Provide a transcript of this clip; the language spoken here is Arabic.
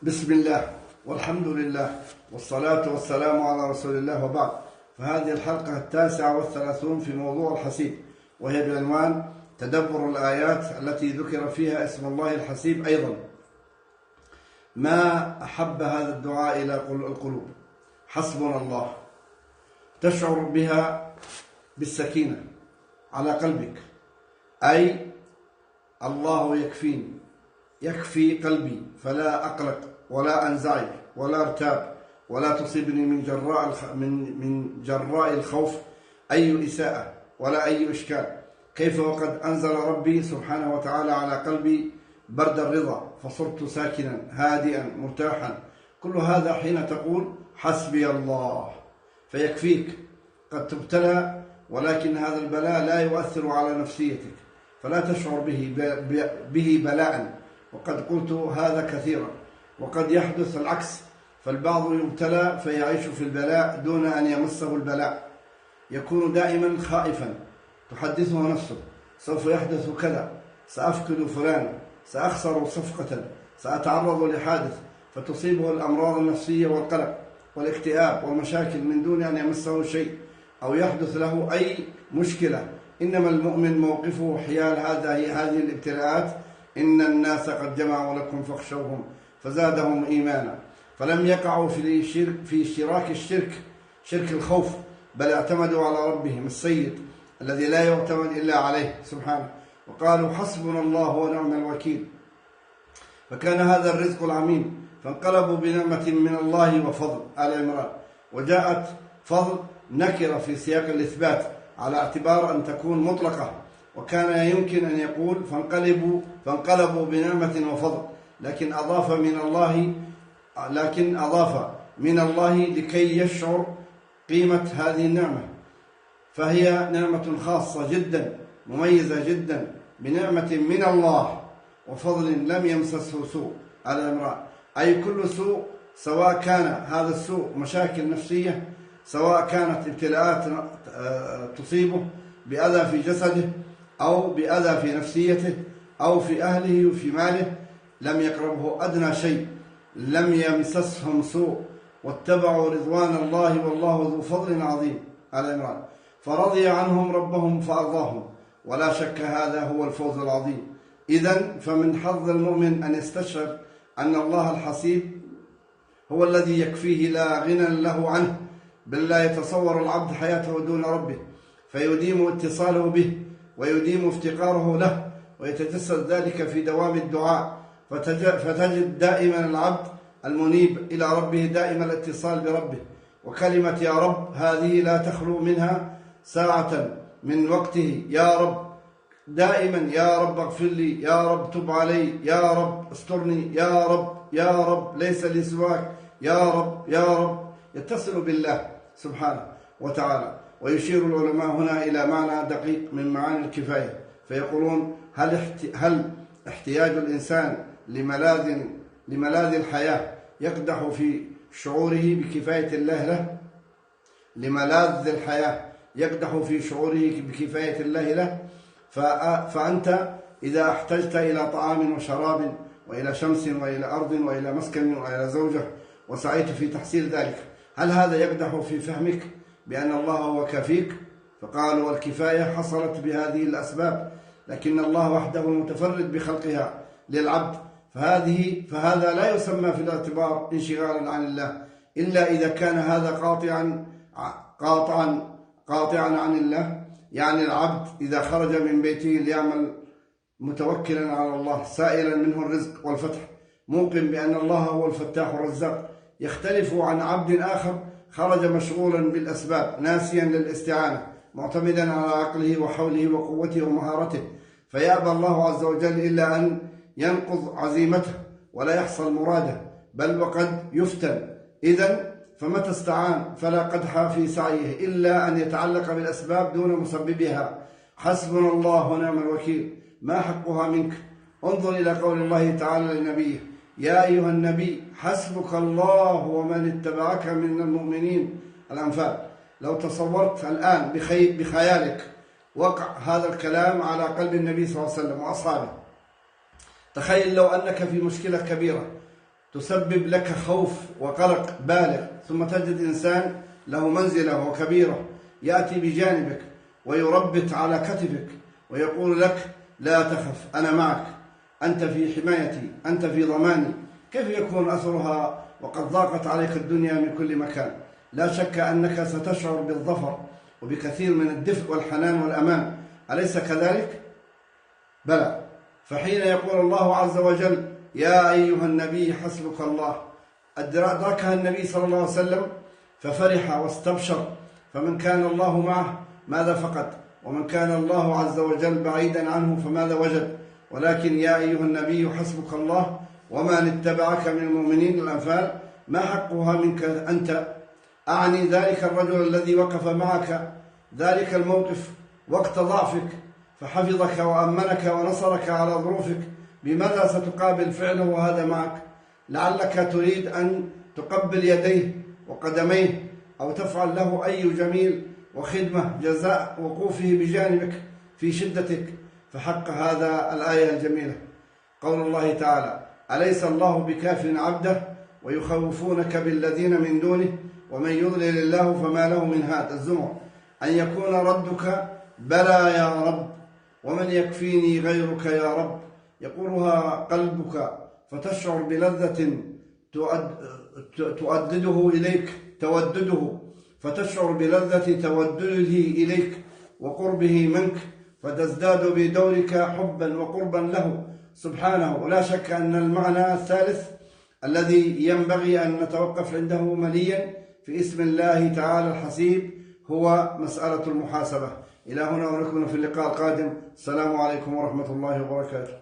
بسم الله والحمد لله والصلاة والسلام على رسول الله، وبعد. فهذه الحلقة 39 في موضوع الحسيب، وهي بعنوان تدبر الآيات التي ذكر فيها اسم الله الحسيب أيضا. ما أحب هذا الدعاء إلى القلوب، حسبنا الله، تشعر بها بالسكينة على قلبك، أي الله يكفيني، يكفي قلبي، فلا أقلق ولا أنزعج ولا ارتاب، ولا تصيبني من جراء الخوف أي إساءة ولا أي إشكال. كيف وقد أنزل ربي سبحانه وتعالى على قلبي برد الرضا، فصرت ساكنا هادئا مرتاحا. كل هذا حين تقول حسبي الله، فيكفيك. قد تبتلى، ولكن هذا البلاء لا يؤثر على نفسيتك، فلا تشعر به بلاء. وقد قلت هذا كثيرا. وقد يحدث العكس، فالبعض يبتلى فيعيش في البلاء دون أن يمسه البلاء، يكون دائما خائفا، تحدثه نفسه سوف يحدث كذا، سأفقد فلانا، سأخسر صفقة، سأتعرض لحادث، فتصيبه الأمراض النفسية والقلق والاكتئاب والمشاكل من دون أن يمسه شيء أو يحدث له أي مشكلة. إنما المؤمن موقفه حيال هذه الابتلاءات: إن الناس قد جمعوا لكم فاخشوهم فزادهم إيمانا. فلم يقعوا في اشتراك شرك الخوف، بل اعتمدوا على ربهم السيد الذي لا يعتمد إلا عليه سبحانه، وقالوا حسبنا الله ونعم الوكيل. فكان هذا الرزق العميم، فانقلبوا بنعمة من الله وفضل. آل عمران. وجاءت فضل نكرة في سياق الإثبات على اعتبار أن تكون مطلقة، وكان يمكن أن يقول فانقلبوا بنعمة وفضل، لكن أضاف من الله لكي يشعر قيمة هذه النعمة، فهي نعمة خاصة جدا مميزة جدا، بنعمة من الله وفضل لم يمسسه سوء. على عمران. أي كل سوء، سواء كان هذا السوء مشاكل نفسية، سواء كانت ابتلاءات تصيبه بأذى في جسده أو بأذى في نفسيته أو في أهله وفي ماله، لم يقربه أدنى شيء، لم يمسسهم سوء، واتبعوا رضوان الله والله ذو فضل عظيم. على عمران. فرضي عنهم ربهم فأرضاهم، ولا شك هذا هو الفوز العظيم. إذن فمن حظ المؤمن أن يستشعر أن الله الحسيب هو الذي يكفيه، لا غنى له عنه، بل لا يتصور العبد حياته دون ربه، فيديم اتصاله به ويديم افتقاره له، ويتجسد ذلك في دوام الدعاء، فتجد دائما العبد المنيب إلى ربه دائما الاتصال بربه، وكلمة يا رب هذه لا تخلو منها ساعة من وقته. يا رب دائما، يا رب اغفر لي، يا رب تب علي، يا رب استرني، يا رب يا رب ليس لي سواك، يا رب يا رب، يتصل بالله سبحانه وتعالى. ويشير العلماء هنا إلى معنى دقيق من معاني الكفاية، فيقولون هل احتياج الإنسان لملاذ الحياة يقدح في شعوره بكفاية الله له؟ لملاذ الحياة يقدح في شعوره بكفاية الله له؟ فأنت إذا احتجت إلى طعام وشراب وإلى شمس وإلى أرض وإلى مسكن وإلى زوجة وسعيت في تحصيل ذلك، هل هذا يقدح في فهمك بأن الله هو كفيك؟ فقالوا والكفاية حصلت بهذه الأسباب، لكن الله وحده متفرد بخلقها للعبد، فهذا لا يسمى في الاعتبار انشغالا عن الله، إلا إذا كان هذا قاطعا عن الله. يعني العبد إذا خرج من بيته ليعمل متوكلا على الله، سائلا منه الرزق والفتح، موقن بأن الله هو الفتاح الرزاق، يختلف عن عبد آخر خرج مشغولا بالأسباب ناسيا للاستعانة، معتمدا على عقله وحوله وقوته ومهارته، فيأبى الله عز وجل إلا أن ينقض عزيمته ولا يحصل مراده، بل وقد يفتن. إذن فمتى استعان فلا قدح في سعيه إلا أن يتعلق بالأسباب دون مسببها. حسبنا الله ونعم الوكيل، ما حقها منك؟ انظر إلى قول الله تعالى لنبيه: يا أيها النبي حسبك الله ومن اتبعك من المؤمنين. الأنفال. لو تصورت الآن بخيالك وقع هذا الكلام على قلب النبي صلى الله عليه وسلم وأصحابه، تخيل لو أنك في مشكلة كبيرة تسبب لك خوف وقلق بالغ، ثم تجد إنسان له منزلة وكبيرة يأتي بجانبك ويربت على كتفك ويقول لك لا تخف، أنا معك، أنت في حمايتي، أنت في ضماني. كيف يكون أثرها وقد ضاقت عليك الدنيا من كل مكان؟ لا شك أنك ستشعر بالظفر وبكثير من الدفء والحنان والأمان، أليس كذلك؟ بلى. فحين يقول الله عز وجل يا أيها النبي حسبك الله، أدركها النبي صلى الله عليه وسلم ففرح واستبشر، فمن كان الله معه ماذا فقد؟ ومن كان الله عز وجل بعيدا عنه فماذا وجد؟ ولكن يا أيها النبي حسبك الله ومن اتبعك من المؤمنين، الأنفال، ما حقها منك أنت؟ أعني ذلك الرجل الذي وقف معك ذلك الموقف وقت ضعفك فحفظك وأمنك ونصرك على ظروفك، بماذا ستقابل فعله وهذا معك؟ لعلك تريد أن تقبل يديه وقدميه أو تفعل له أي جميل وخدمة جزاء وقوفه بجانبك في شدتك. فحق هذا الآية الجميلة قول الله تعالى أليس الله بكاف عبده ويخوفونك بالذين من دونه ومن يضلل الله فما له من هاد. الزمر. أن يكون ردك بلى يا رب، ومن يكفيني غيرك يا رب، يقولها قلبك فتشعر بلذة تؤدده إليك، فتشعر بلذة تودده إليك وقربه منك، فتزداد بدورك حبا وقربا له سبحانه. ولا شك أن المعنى الثالث الذي ينبغي أن نتوقف عنده مليا في اسم الله تعالى الحسيب هو مسألة المحاسبة. إلى هنا ونكون في اللقاء القادم. السلام عليكم ورحمة الله وبركاته.